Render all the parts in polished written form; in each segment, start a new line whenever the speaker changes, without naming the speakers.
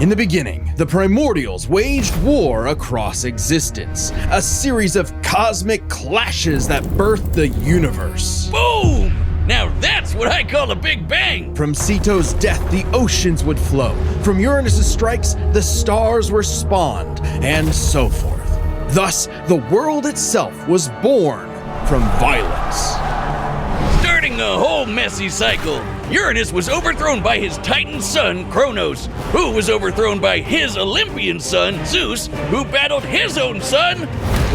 In the beginning, the primordials waged war across existence, a series of cosmic clashes that birthed the universe.
Boom! Now that's what I call a big bang!
From Ceto's death, the oceans would flow. From Uranus's strikes, the stars were spawned, and so forth. Thus, the world itself was born from violence.
Starting a whole messy cycle, Uranus was overthrown by his Titan son, Kronos, who was overthrown by his Olympian son, Zeus, who battled his own son,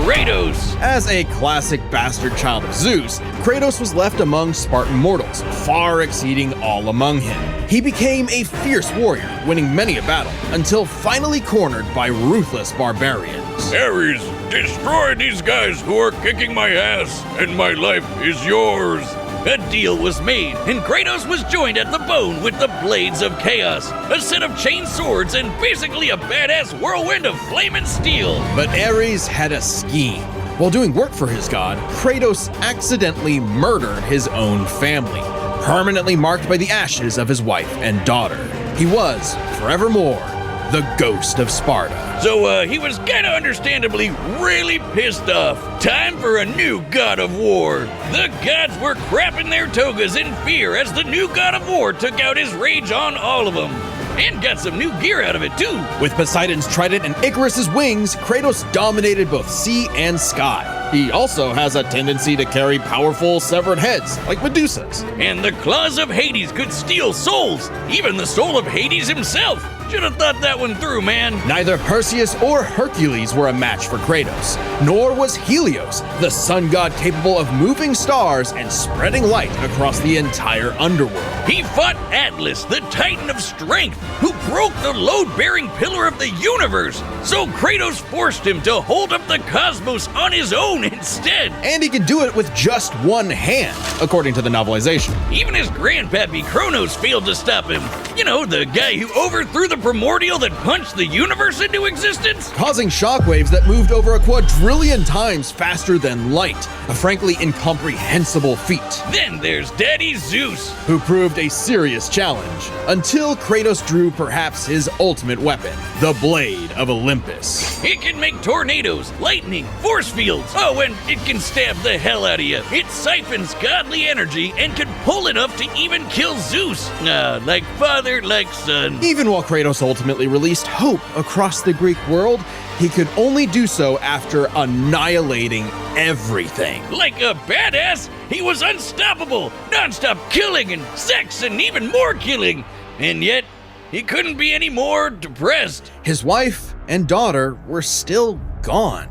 Kratos.
As a classic bastard child of Zeus, Kratos was left among Spartan mortals, far exceeding all among him. He became a fierce warrior, winning many a battle, until finally cornered by ruthless barbarians.
Ares, destroy these guys who are kicking my ass, and my life is yours. A deal was made, and Kratos was joined at the bone with the Blades of Chaos, a set of chain swords and basically a badass whirlwind of flame and steel.
But Ares had a scheme. While doing work for his god, Kratos accidentally murdered his own family, permanently marked by the ashes of his wife and daughter. He was, forevermore, the ghost of Sparta.
So he was kinda understandably really pissed off. Time for a new god of war. The gods were crapping their togas in fear as the new god of war took out his rage on all of them. And got some new gear out of it too.
With Poseidon's trident and Icarus's wings, Kratos dominated both sea and sky. He also has a tendency to carry powerful severed heads, like Medusa's.
And the claws of Hades could steal souls, even the soul of Hades himself. Should have thought that one through, man.
Neither Perseus or Hercules were a match for Kratos, nor was Helios, the sun god capable of moving stars and spreading light across the entire underworld.
He fought Atlas, the Titan of Strength, who broke the load-bearing pillar of the universe. So Kratos forced him to hold up the cosmos on his own instead.
And he could do it with just one hand, according to the novelization.
Even his grandpappy Kronos failed to stop him. You know, the guy who overthrew the primordial that punched the universe into existence?
Causing shockwaves that moved over a quadrillion times faster than light, a frankly incomprehensible feat.
Then there's Daddy Zeus,
who proved a serious challenge, until Kratos drew perhaps his ultimate weapon, the Blade of Olympus.
It can make tornadoes, lightning, force fields. Oh, and it can stab the hell out of you. It siphons godly energy and can pull enough to even kill Zeus. Like father, like son.
Even while Kratos ultimately released hope across the Greek world, he could only do so after annihilating everything.
Like a badass, he was unstoppable, non-stop killing and sex and even more killing. And yet, he couldn't be any more depressed.
His wife and daughter were still gone.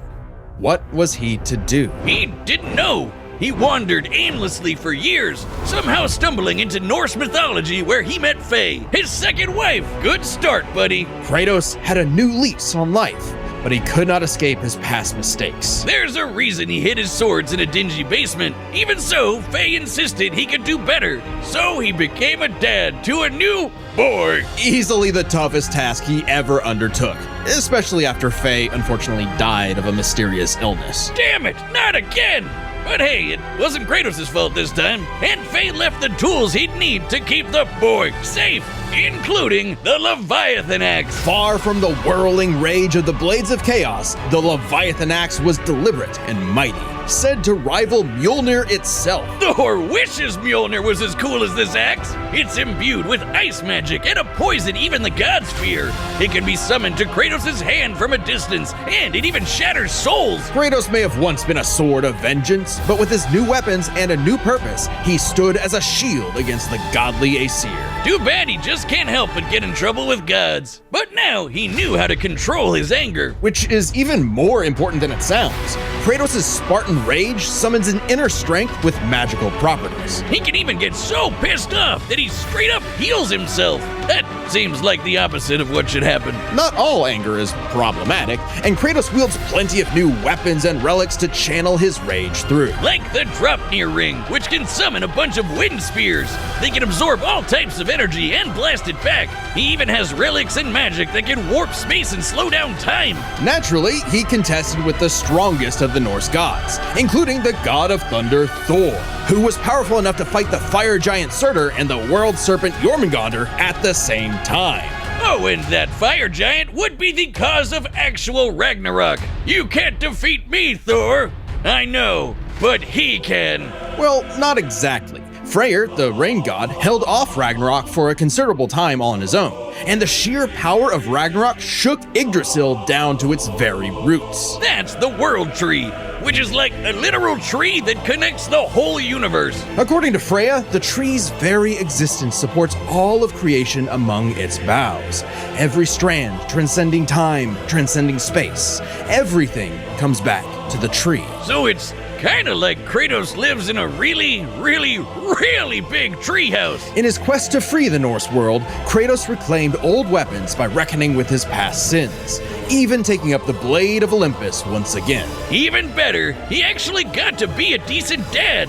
What was he to do?
He didn't know. He wandered aimlessly for years, somehow stumbling into Norse mythology where he met Faye, his second wife. Good start, buddy.
Kratos had a new lease on life, but he could not escape his past mistakes.
There's a reason he hid his swords in a dingy basement. Even so, Faye insisted he could do better. So he became a dad to a new boy.
Easily the toughest task he ever undertook, especially after Faye unfortunately died of a mysterious illness.
Damn it, not again! But hey, it wasn't Kratos' fault this time, and Faye left the tools he'd need to keep the boy safe, including the Leviathan Axe.
Far from the whirling rage of the Blades of Chaos, the Leviathan Axe was deliberate and mighty, said to rival Mjolnir itself.
Thor wishes Mjolnir was as cool as this axe. It's imbued with ice magic and a poison even the gods fear. It can be summoned to Kratos' hand from a distance, and it even shatters souls.
Kratos may have once been a sword of vengeance, but with his new weapons and a new purpose, he stood as a shield against the godly Aesir.
Too bad he just can't help but get in trouble with gods. But now he knew how to control his anger.
Which is even more important than it sounds. Kratos' Spartan rage summons an inner strength with magical properties.
He can even get so pissed off that he straight up heals himself. That seems like the opposite of what should happen.
Not all anger is problematic, and Kratos wields plenty of new weapons and relics to channel his rage through.
Like the Dropnir Ring, which can summon a bunch of wind spears. They can absorb all types of energy and blast it back. He even has relics and magic that can warp space and slow down time.
Naturally, he contested with the strongest of the Norse gods, including the god of thunder Thor, who was powerful enough to fight the fire giant Surtur and the world serpent Jormungandr at the same time.
Oh, and that fire giant would be the cause of actual Ragnarok. You can't defeat me, Thor. I know, but he can.
Well, not exactly. Freyr, the rain god, held off Ragnarok for a considerable time on his own, and the sheer power of Ragnarok shook Yggdrasil down to its very roots.
That's the world tree, which is like a literal tree that connects the whole universe.
According to Freya, the tree's very existence supports all of creation among its boughs. Every strand transcending time, transcending space. Everything comes back to the tree.
So it's kinda like Kratos lives in a really, really, really big treehouse.
In his quest to free the Norse world, Kratos reclaimed old weapons by reckoning with his past sins, even taking up the Blade of Olympus once again.
Even better, he actually got to be a decent dad.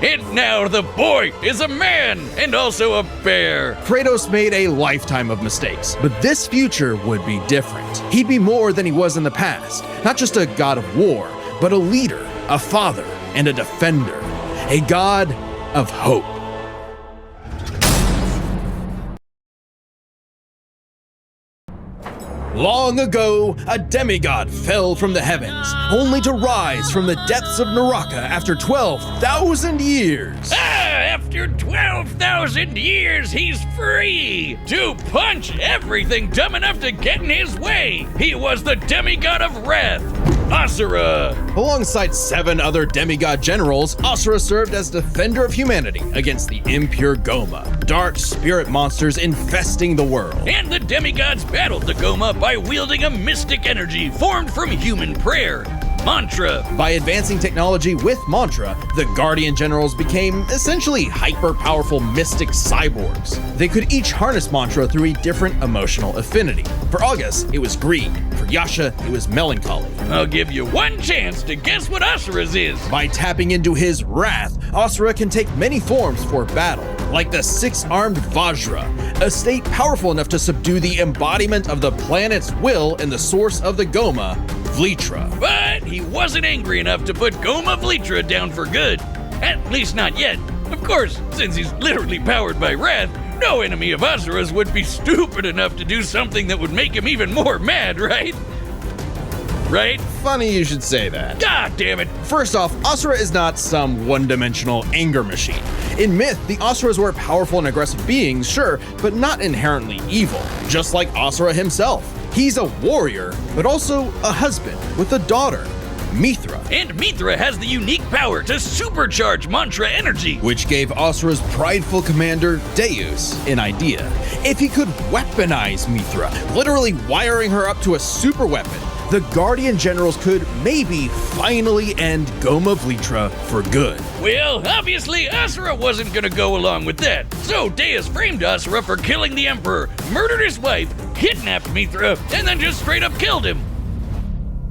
And now the boy is a man and also a bear.
Kratos made a lifetime of mistakes, but this future would be different. He'd be more than he was in the past, not just a god of war, but a leader, a father, and a defender, a god of hope. Long ago, a demigod fell from the heavens, only to rise from the depths of Naraka after 12,000 years.
After 12,000 years, he's free to punch everything dumb enough to get in his way. He was the demigod of wrath, Asura.
Alongside 7 other demigod generals, Asura served as defender of humanity against the impure Goma, dark spirit monsters infesting the world.
And the demigods battled the Goma by wielding a mystic energy formed from human prayer, mantra.
By advancing technology with mantra, the Guardian Generals became essentially hyper-powerful mystic cyborgs. They could each harness mantra through a different emotional affinity. For August, it was greed. For Yasha, it was melancholy.
I'll give you one chance to guess what Asura's is.
By tapping into his wrath, Asura can take many forms for battle, like the 6-armed Vajra, a state powerful enough to subdue the embodiment of the planet's will and the source of the Goma, Vlitra.
But he wasn't angry enough to put Goma Vlitra down for good. At least not yet. Of course, since he's literally powered by wrath, no enemy of Asura's would be stupid enough to do something that would make him even more mad, right? Right?
Funny you should say that.
God damn it.
First off, Asura is not some one-dimensional anger machine. In myth, the Asuras were powerful and aggressive beings, sure, but not inherently evil, just like Asura himself. He's a warrior, but also a husband with a daughter, Mithra.
And Mithra has the unique power to supercharge mantra energy,
which gave Asura's prideful commander, Deus, an idea. If he could weaponize Mithra, literally wiring her up to a super weapon, the Guardian Generals could maybe finally end Goma Vlitra for good.
Well, obviously Asura wasn't gonna go along with that. So Deus framed Asura for killing the Emperor, murdered his wife, kidnapped Mithra, and then just straight up killed him.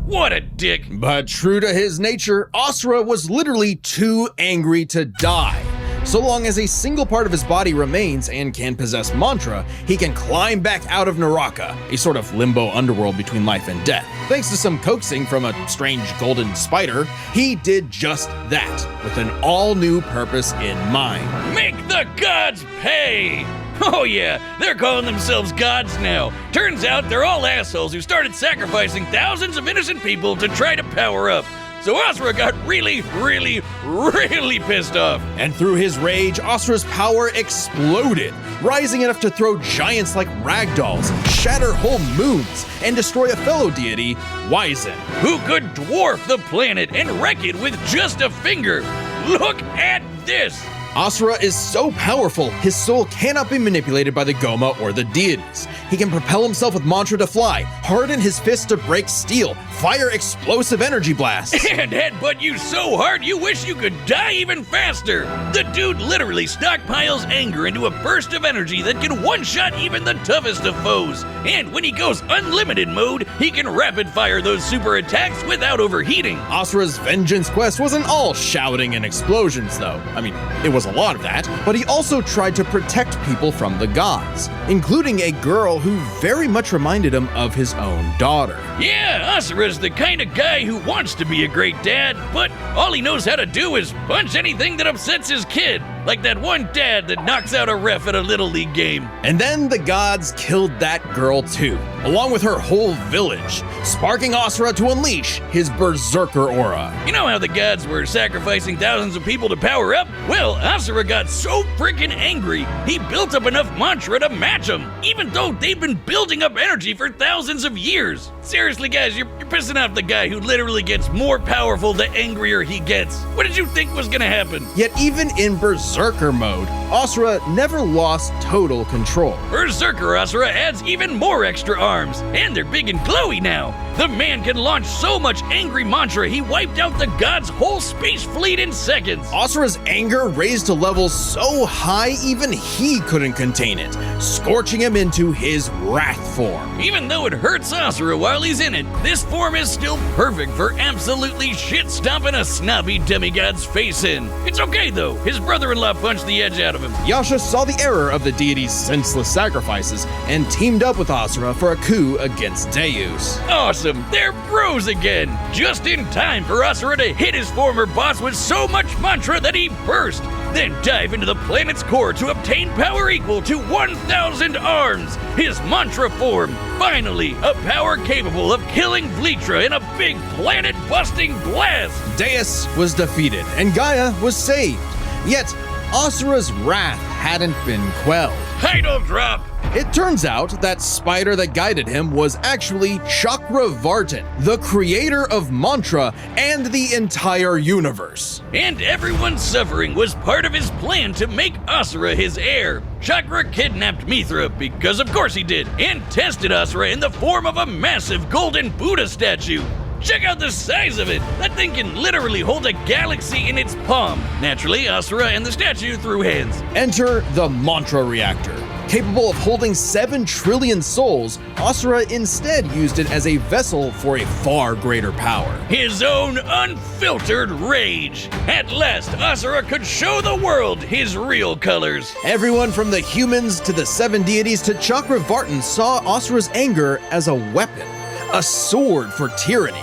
What a dick.
But true to his nature, Asura was literally too angry to die. So long as a single part of his body remains and can possess mantra, he can climb back out of Naraka, a sort of limbo underworld between life and death. Thanks to some coaxing from a strange golden spider, he did just that, with an all-new purpose in mind.
Make the gods pay! Oh yeah, they're calling themselves gods now. Turns out they're all assholes who started sacrificing thousands of innocent people to try to power up. So Asura got really, really, really pissed off.
And through his rage, Asura's power exploded, rising enough to throw giants like ragdolls, shatter whole moons, and destroy a fellow deity, Wyzen,
who could dwarf the planet and wreck it with just a finger. Look at this!
Asura is so powerful, his soul cannot be manipulated by the Goma or the deities. He can propel himself with mantra to fly, harden his fists to break steel, fire explosive energy blasts,
and headbutt you so hard you wish you could die even faster. The dude literally stockpiles anger into a burst of energy that can one-shot even the toughest of foes. And when he goes unlimited mode, he can rapid fire those super attacks without overheating.
Asura's vengeance quest wasn't all shouting and explosions though. I mean, it was a lot of that, but he also tried to protect people from the gods, including a girl who very much reminded him of his own daughter.
Yeah, Asura's the kind of guy who wants to be a great dad, but all he knows how to do is punch anything that upsets his kid. like that one dad that knocks out a ref at a Little League game.
And then the gods killed that girl too, along with her whole village, sparking Asura to unleash his berserker aura.
You know how the gods were sacrificing thousands of people to power up? Well, Asura got so freaking angry, he built up enough mantra to match them, even though they've been building up energy for thousands of years. Seriously, guys, you're pissing off the guy who literally gets more powerful the angrier he gets. What did you think was gonna happen?
Yet even in berserker mode, Asura never lost total control.
Berserker Asura adds even more extra arms, and they're big and glowy now. The man can launch so much angry mantra he wiped out the god's whole space fleet in seconds.
Asura's anger raised to levels so high even he couldn't contain it, scorching him into his wrath form.
Even though it hurts Asura while he's in it, this form is still perfect for absolutely shit-stomping a snobby demigod's face in. It's okay though, his brother-in-law punched the edge out of him.
Yasha saw the error of the deity's senseless sacrifices and teamed up with Asura for a coup against Deus.
Awesome, they're bros again! Just in time for Asura to hit his former boss with so much mantra that he burst, then dive into the planet's core to obtain power equal to 1,000 arms, his mantra form. Finally, a power capable of killing Vlitra in a big planet-busting blast!
Deus was defeated and Gaia was saved. Yet, Asura's wrath hadn't been quelled.
Title drop!
It turns out that spider that guided him was actually Chakravartin, the creator of mantra and the entire universe.
And everyone's suffering was part of his plan to make Asura his heir. Chakra kidnapped Mithra, because of course he did, and tested Asura in the form of a massive golden Buddha statue. Check out the size of it! That thing can literally hold a galaxy in its palm. Naturally, Asura and the statue threw hands.
Enter the mantra reactor. Capable of holding 7 trillion souls, Asura instead used it as a vessel for a far greater power.
His own unfiltered rage. At last, Asura could show the world his real colors.
Everyone from the humans to the 7 deities to Chakravartin saw Asura's anger as a weapon, a sword for tyranny,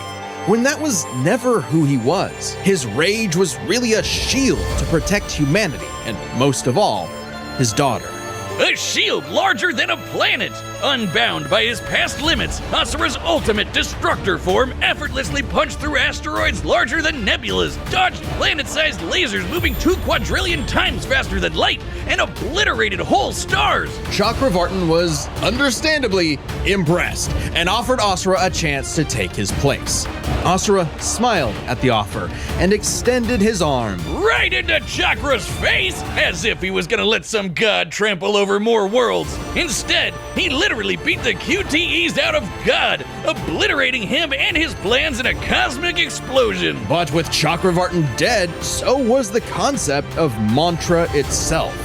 when that was never who he was. His rage was really a shield to protect humanity, and most of all, his daughter.
A shield larger than a planet! Unbound by his past limits, Asura's ultimate destructor form effortlessly punched through asteroids larger than nebulas, dodged planet-sized lasers moving 2 quadrillion times faster than light, and obliterated whole stars!
Chakravartin was, understandably, impressed and offered Asura a chance to take his place. Asura smiled at the offer and extended his arm.
Right into Chakra's face! As if he was gonna let some god trample over more worlds. Instead, he literally beat the QTEs out of God, obliterating him and his plans in a cosmic explosion.
But with Chakravartin dead, so was the concept of mantra itself.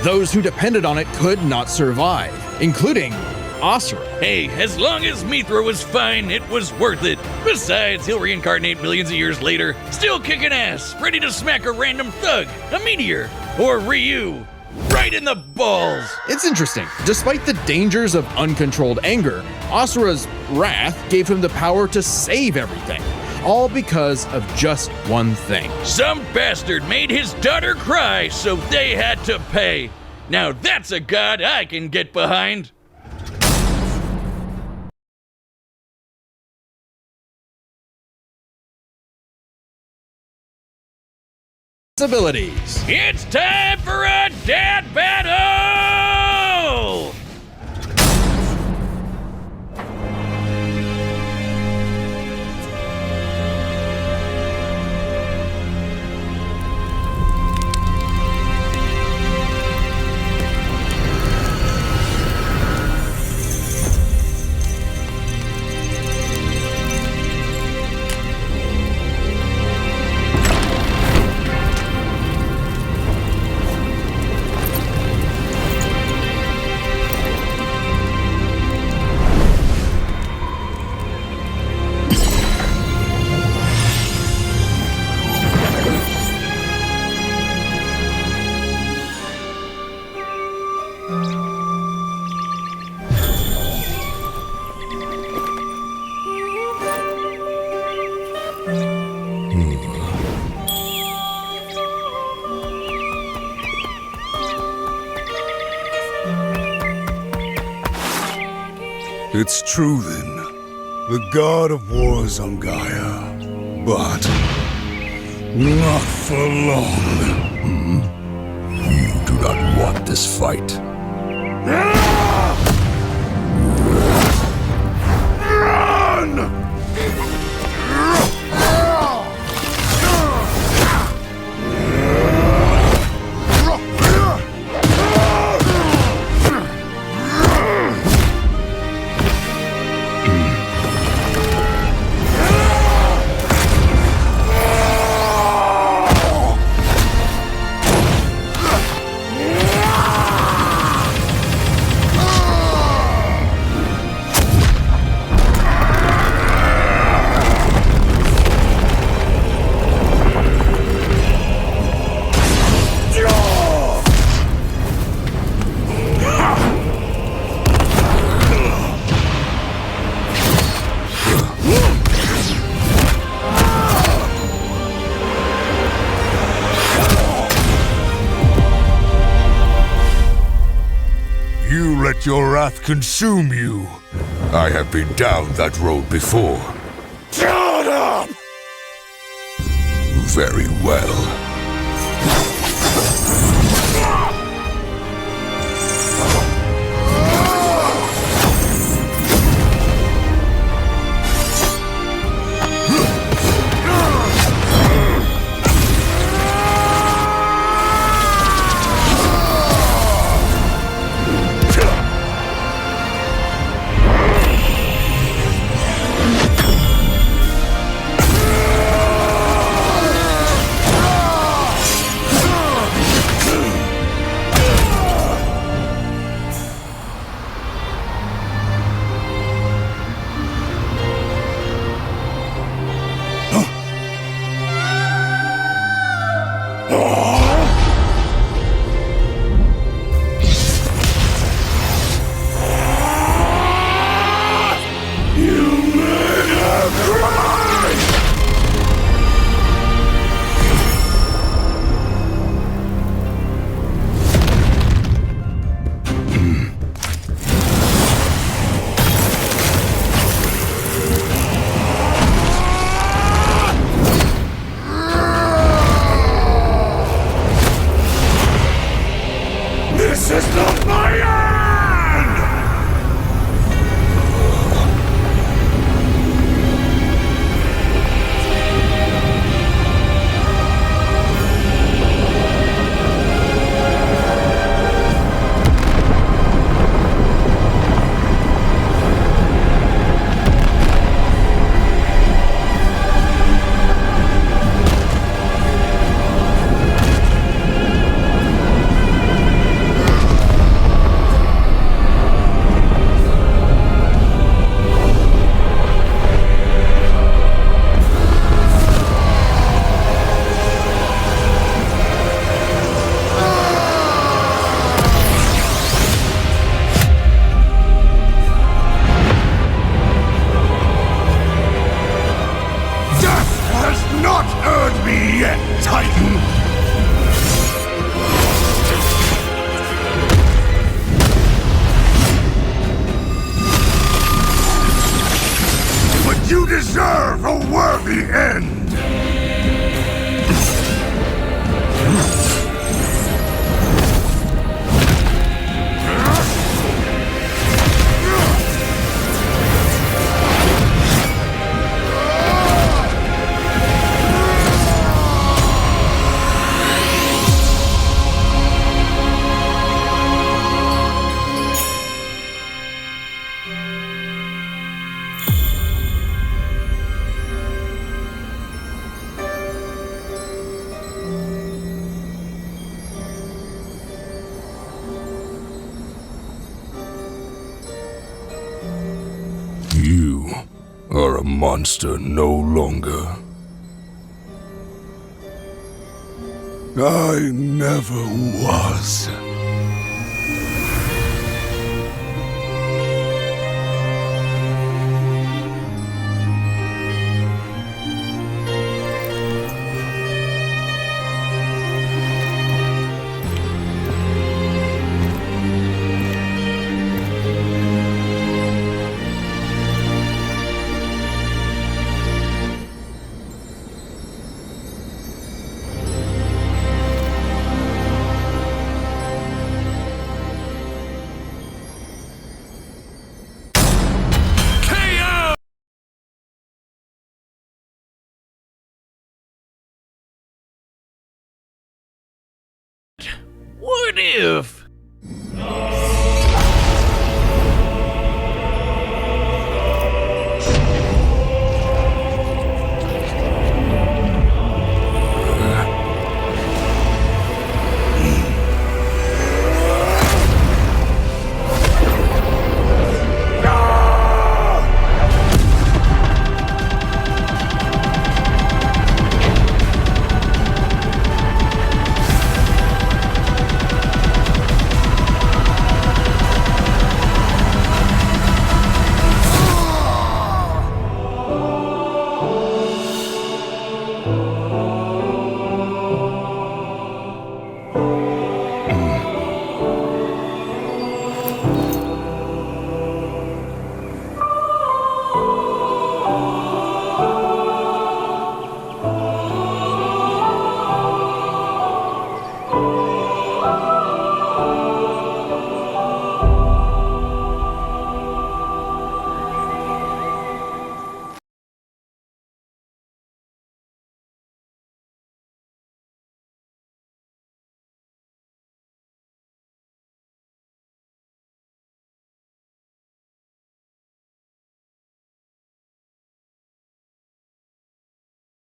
Those who depended on it could not survive, including Asura.
Hey, as long as Mithra was fine, it was worth it. Besides, he'll reincarnate millions of years later, still kicking ass, ready to smack a random thug, a meteor, or Ryu. Right in the balls!
It's interesting. Despite the dangers of uncontrolled anger, Asura's wrath gave him the power to save everything. All because of just one thing.
Some bastard made his daughter cry, so they had to pay. Now that's a god I can get behind.
Abilities.
It's time for a dad battle!
It's true then. The god of war is on Gaia. But not for long. You do not want this fight. Run! Let your wrath consume you. I have been down that road before. Shut up! Very well. You deserve a worthy end! You are a monster no longer. I never was.
What if